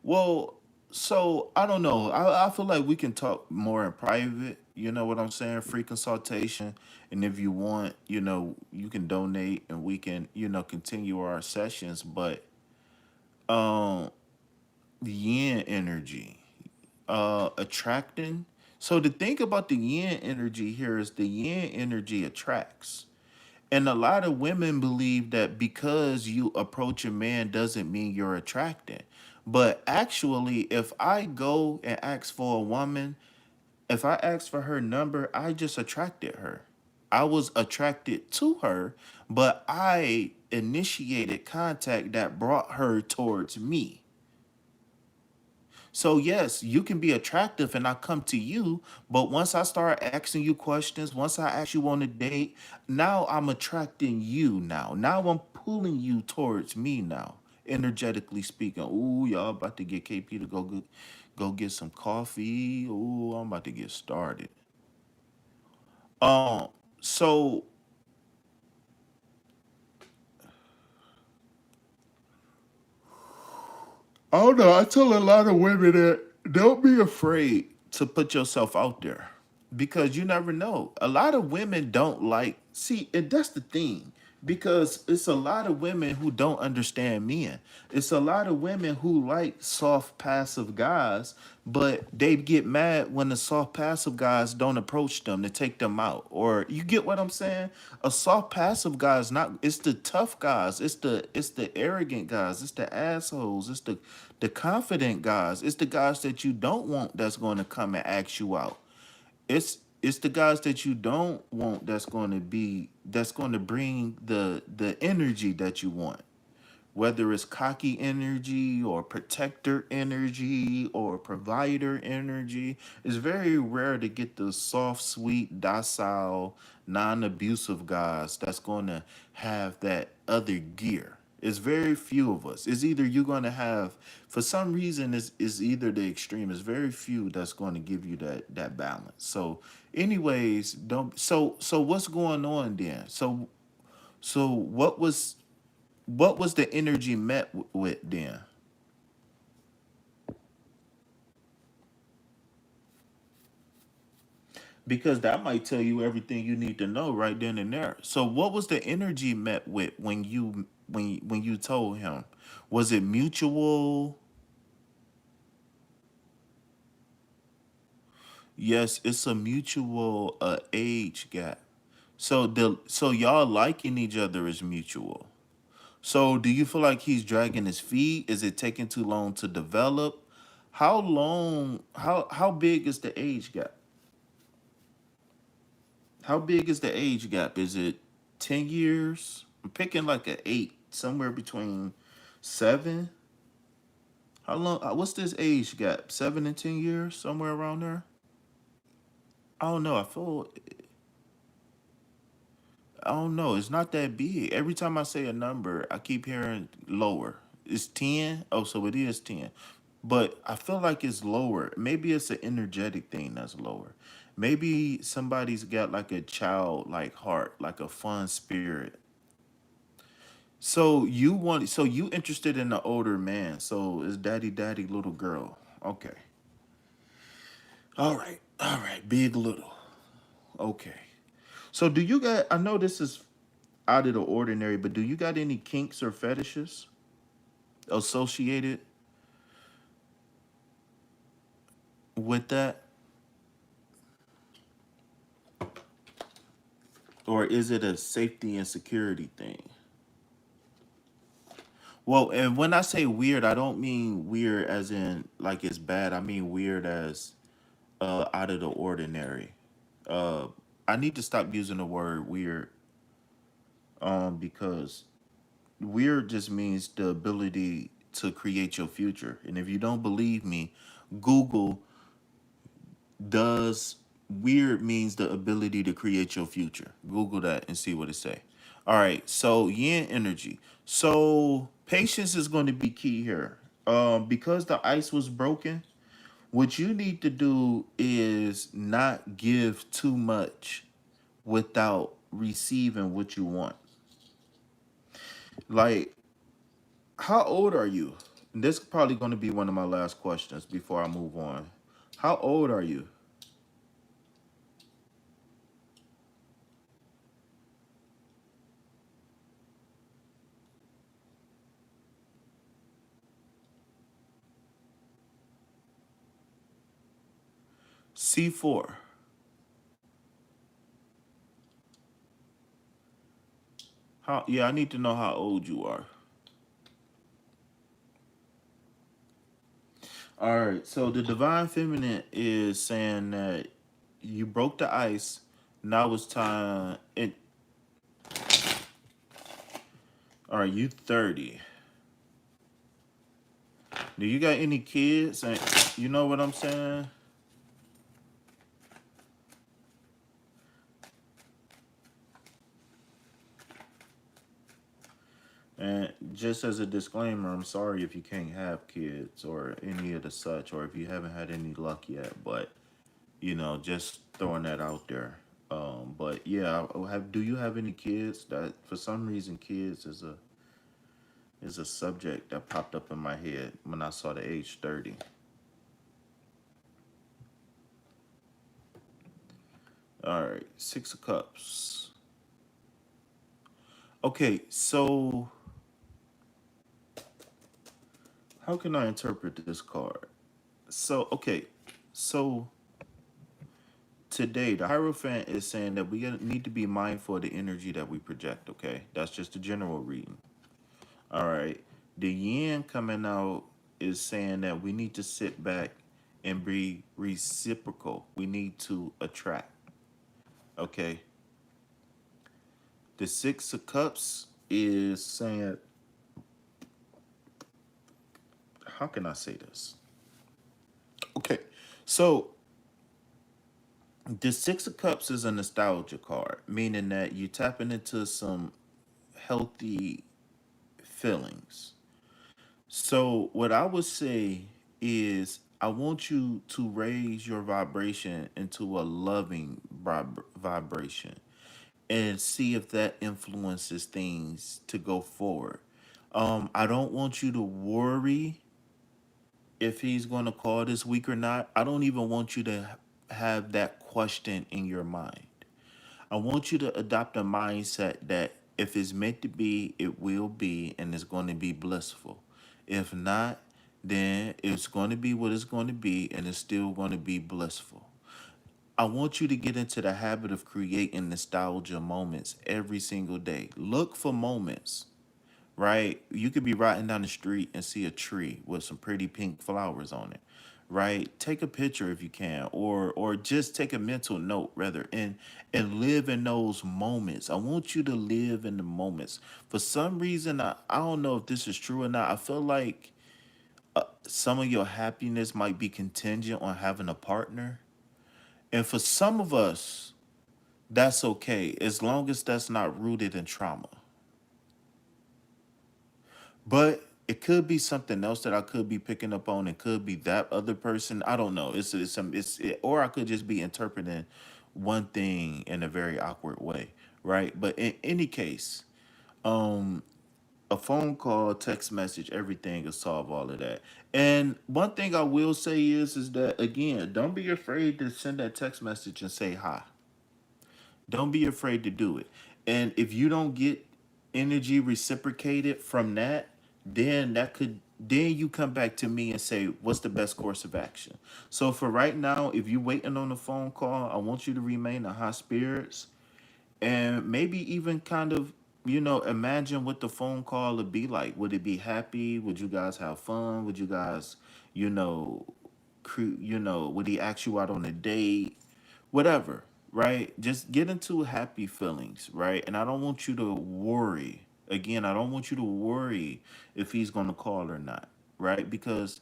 Well, so I don't know. I feel like we can talk more in private. You know what I'm saying? Free consultation. And if you want, you can donate and we can, continue our sessions. But um the yin energy, attracting. So the thing about the yin energy here is the yin energy attracts. And a lot of women believe that because you approach a man doesn't mean you're attracted. But actually, if I go and ask for a woman, if I ask for her number, I just attracted her. I was attracted to her, but I initiated contact that brought her towards me. So yes, you can be attractive and I come to you, but once I start asking you questions, once I ask you on a date, now I'm attracting you now. Now I'm pulling you towards me now, energetically speaking. Ooh, y'all about to get KP to go get some coffee. Ooh, I'm about to get started. Um, so I don't know. I tell a lot of women that don't be afraid to put yourself out there because you never know. A lot of women don't like, see, and that's the thing because it's a lot of women who don't understand men. It's a lot of women who like soft, passive guys, but they get mad when the soft, passive guys don't approach them to take them out. Or you get what I'm saying? A soft, passive guy is not. It's the tough guys. It's the arrogant guys. It's the assholes. It's the confident guys. It's the guys that you don't want that's going to come and ask you out. It's the guys that you don't want that's going to bring the energy that you want, whether it's cocky energy or protector energy or provider energy. It's very rare to get the soft, sweet, docile, non-abusive guys that's going to have that other gear. It's very few of us. It's either you're going to have, for some reason, it's either the extreme. It's very few that's going to give you that balance. So, anyways, don't. So what's going on then? So what was the energy met with then? Because that might tell you everything you need to know right then and there. So what was the energy met with when you told him? Was it mutual? Yes, it's a mutual age gap. So y'all liking each other is mutual. So do you feel like he's dragging his feet? Is it taking too long to develop? How long? How big is the age gap? How big is the age gap? Is it 10 years? I'm picking like a eight, somewhere between seven. How long? What's this age gap? 7 and 10 years, somewhere around there. I don't know. I don't know. It's not that big. Every time I say a number, I keep hearing lower. It's 10. Oh, so it is 10. But I feel like it's lower. Maybe it's an energetic thing that's lower. Maybe somebody's got like a child like heart, like a fun spirit. So you interested in the older man. So it's daddy little girl. Okay. All right. All right. Big little. Okay. So do you got I know this is out of the ordinary, but do you got any kinks or fetishes associated with that? Or is it a safety and security thing? Well, and when I say weird, I don't mean weird as in like it's bad. I mean weird as out of the ordinary. Uh I need to stop using the word weird because weird just means the ability to create your future. And if you don't believe me, Google does weird means the ability to create your future. Google that and see what it say. All right, so yin energy. So Patience is going to be key here. Because the ice was broken, what you need to do is not give too much without receiving what you want. Like, how old are you? This is probably going to be one of my last questions before I move on. How old are you? C4. How? Yeah, I need to know how old you are. All right. So the divine feminine is saying that you broke the ice. Now it's time. All right. You 30. Do you got any kids? And you know what I'm saying? And just as a disclaimer, I'm sorry if you can't have kids or any of the such, or if you haven't had any luck yet. But just throwing that out there. But yeah, do you have any kids? That for some reason, kids is a subject that popped up in my head when I saw the age 30. All right, Six of Cups. Okay, so how can I interpret this card? So okay, so today the Hierophant is saying that need to be mindful of the energy that we project. Okay, that's just a general reading. All right, the Yin coming out is saying that we need to sit back and be reciprocal. We need to attract. Okay, the Six of Cups is saying, how can I say this? Okay, so the Six of Cups is a nostalgia card, meaning that you're tapping into some healthy feelings. So, what I would say is, I want you to raise your vibration into a loving vibration and see if that influences things to go forward. I don't want you to worry if he's going to call this week or not. I don't even want you to have that question in your mind. I want you to adopt a mindset that if it's meant to be, it will be, and it's going to be blissful. If not, then it's going to be what it's going to be, and it's still going to be blissful. I want you to get into the habit of creating nostalgia moments every single day. Look for moments, right? You could be riding down the street and see a tree with some pretty pink flowers on it, right? Take a picture if you can, or just take a mental note rather, and live in those moments. I want you to live in the moments. For some reason, I don't know if this is true or not. I feel like some of your happiness might be contingent on having a partner. And for some of us, that's okay as long as that's not rooted in trauma. But it could be something else that I could be picking up on. It could be that other person. I don't know. Or I could just be interpreting one thing in a very awkward way, right? But in any case, um, a phone call, text message, everything will solve all of that. And one thing I will say is that again, don't be afraid to send that text message and say hi. Don't be afraid to do it. And if you don't get energy reciprocated from that, then you come back to me and say, what's the best course of action? So for right now, if you're waiting on a phone call, I want you to remain in high spirits and maybe even kind of, imagine what the phone call would be like. Would it be happy? Would you guys have fun? Would you guys, you know, would he ask you out on a date? Whatever, right? Just get into happy feelings, right? And I don't want you to worry. Again, I don't want you to worry if he's going to call or not, right? Because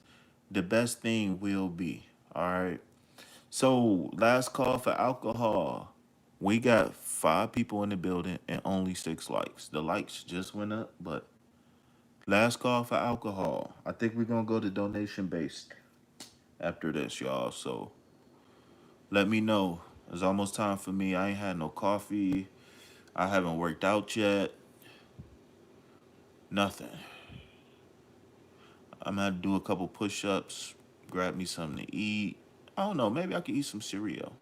the best thing will be, all right? So, last call for alcohol. We got 5 people in the building and only 6 likes. The likes just went up, but Last call for alcohol. I think we're gonna go to donation based after this, y'all. So let me know. It's almost time for me. I ain't had no coffee. I haven't worked out yet. Nothing. I'm gonna have to do a couple push ups, grab me something to eat. I don't know, maybe I could eat some cereal.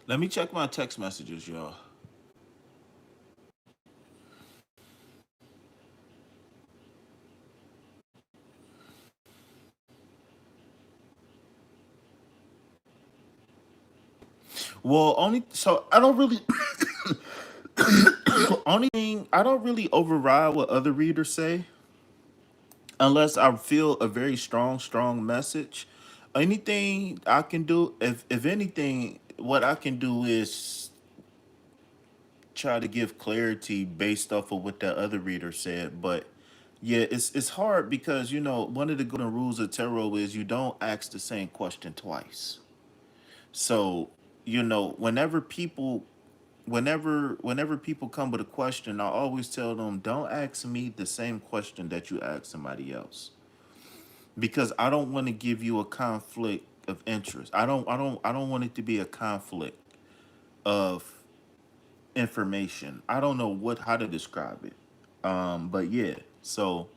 Let me check my text messages, y'all. Well, only so I don't really only thing I don't really override what other readers say unless I feel a very strong message. Anything I can do, if anything, what I can do is try to give clarity based off of what that other reader said. But yeah, it's hard because one of the golden rules of tarot is you don't ask the same question twice. So whenever people come with a question, I always tell them don't ask me the same question that you ask somebody else because I don't want to give you a conflict of interest. I don't want it to be a conflict of information. I don't know how to describe it. But yeah. So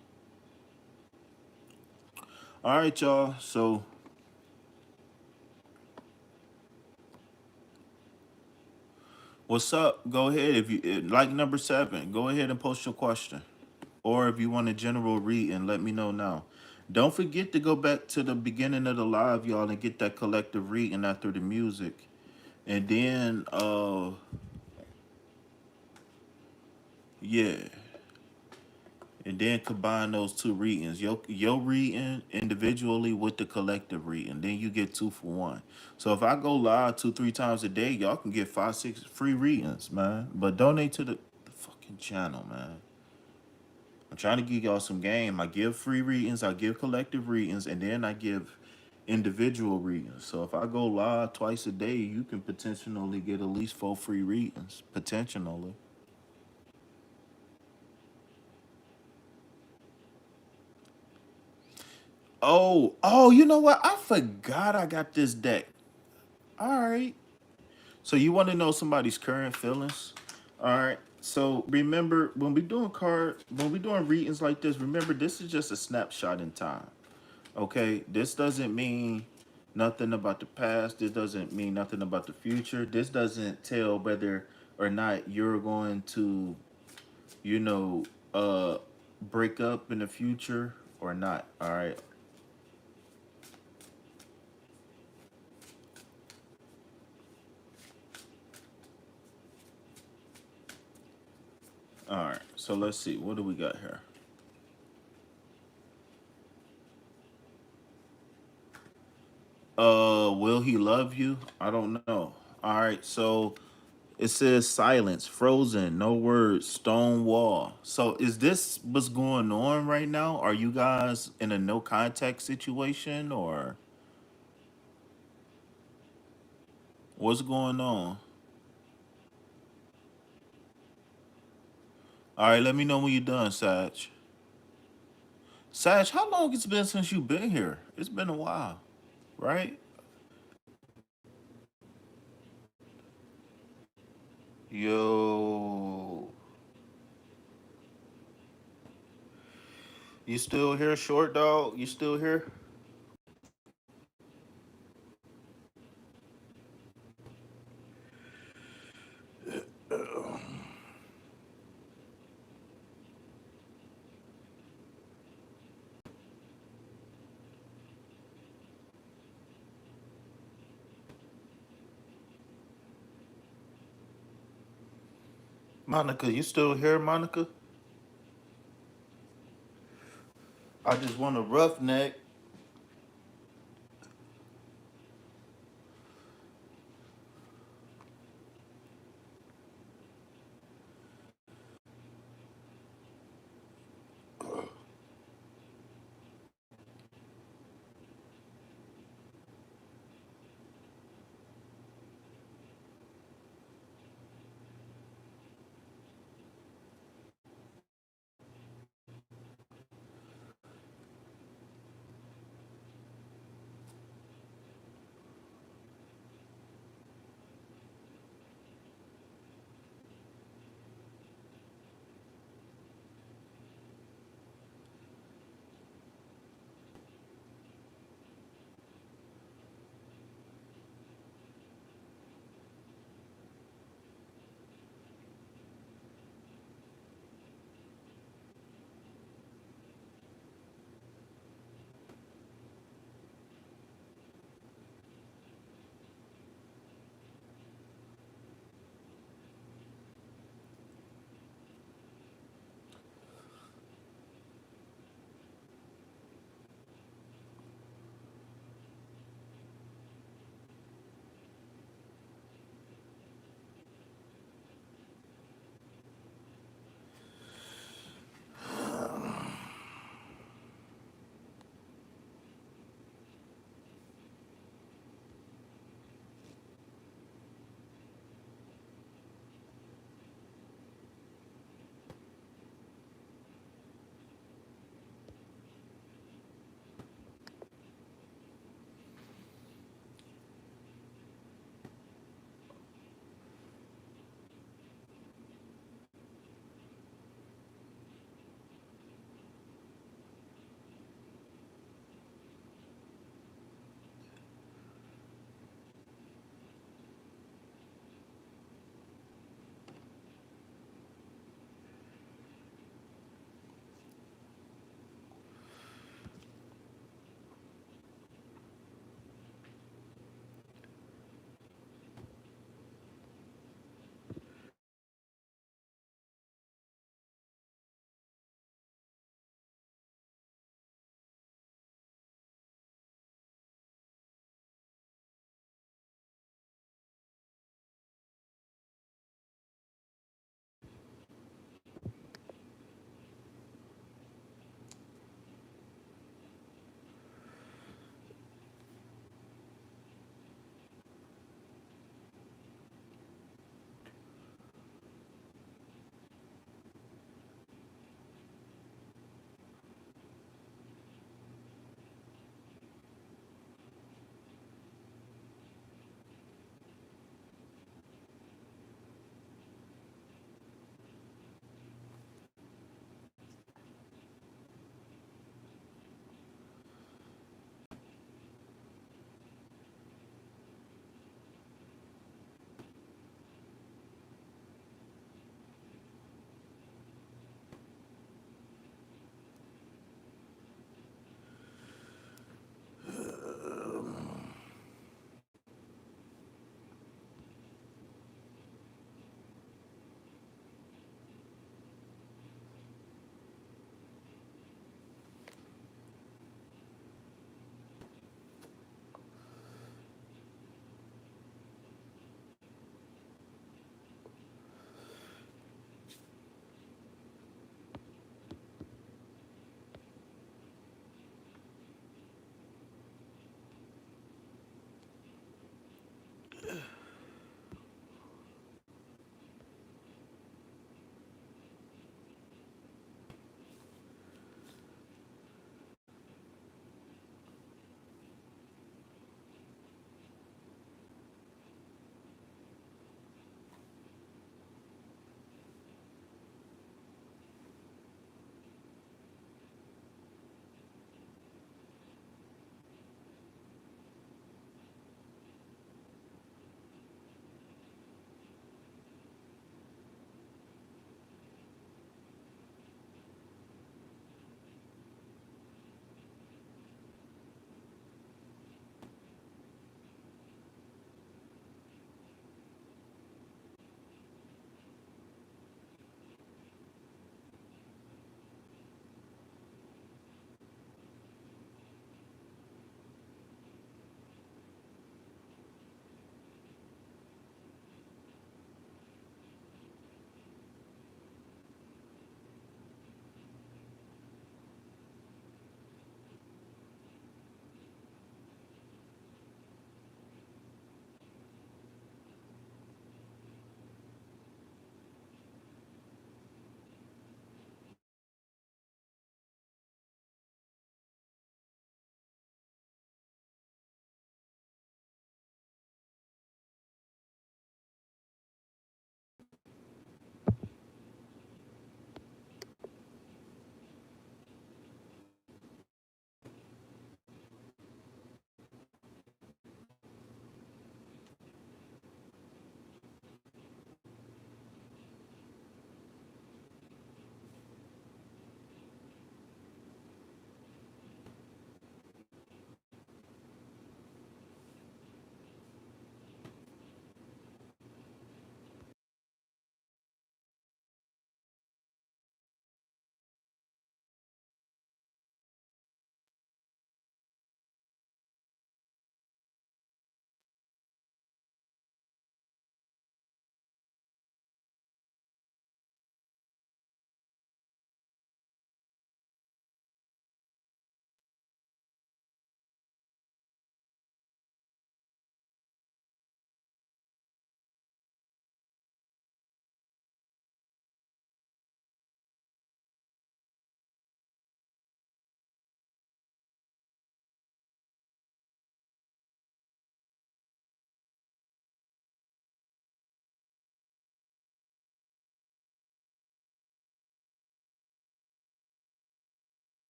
all right, y'all. So what's up? Go ahead if you like number 7. Go ahead and post your question, or if you want a general read, and let me know now. Don't forget to go back to the beginning of the live, y'all, and get that collective reading after the music, and then yeah. And then combine those two readings. Your reading individually with the collective reading. Then you get 2 for 1. So if I go live 2, 3 times a day, y'all can get 5, 6 free readings, man. But donate to the fucking channel, man. I'm trying to give y'all some game. I give free readings, I give collective readings, and then I give individual readings. So if I go live twice a day, you can potentially get at least 4 free readings. Potentially. Oh, you know what? I forgot I got this deck. All right. So you want to know somebody's current feelings? All right. So remember when we doing readings like this, remember this is just a snapshot in time. Okay? This doesn't mean nothing about the past. This doesn't mean nothing about the future. This doesn't tell whether or not you're going to, you know, uh break up in the future or not. All right. All right. So let's see. What do we got here? Will he love you? I don't know. All right, so it says silence, frozen, no words, stone wall. So is this what's going on right now? Are you guys in a no contact situation or what's going on? All right, let me know when you're done, Sag. Sag, how long it's been since you've been here? It's been a while, right? Yo, you still here, short dog? You still here? Monica, you still here, Monica? I just want a roughneck.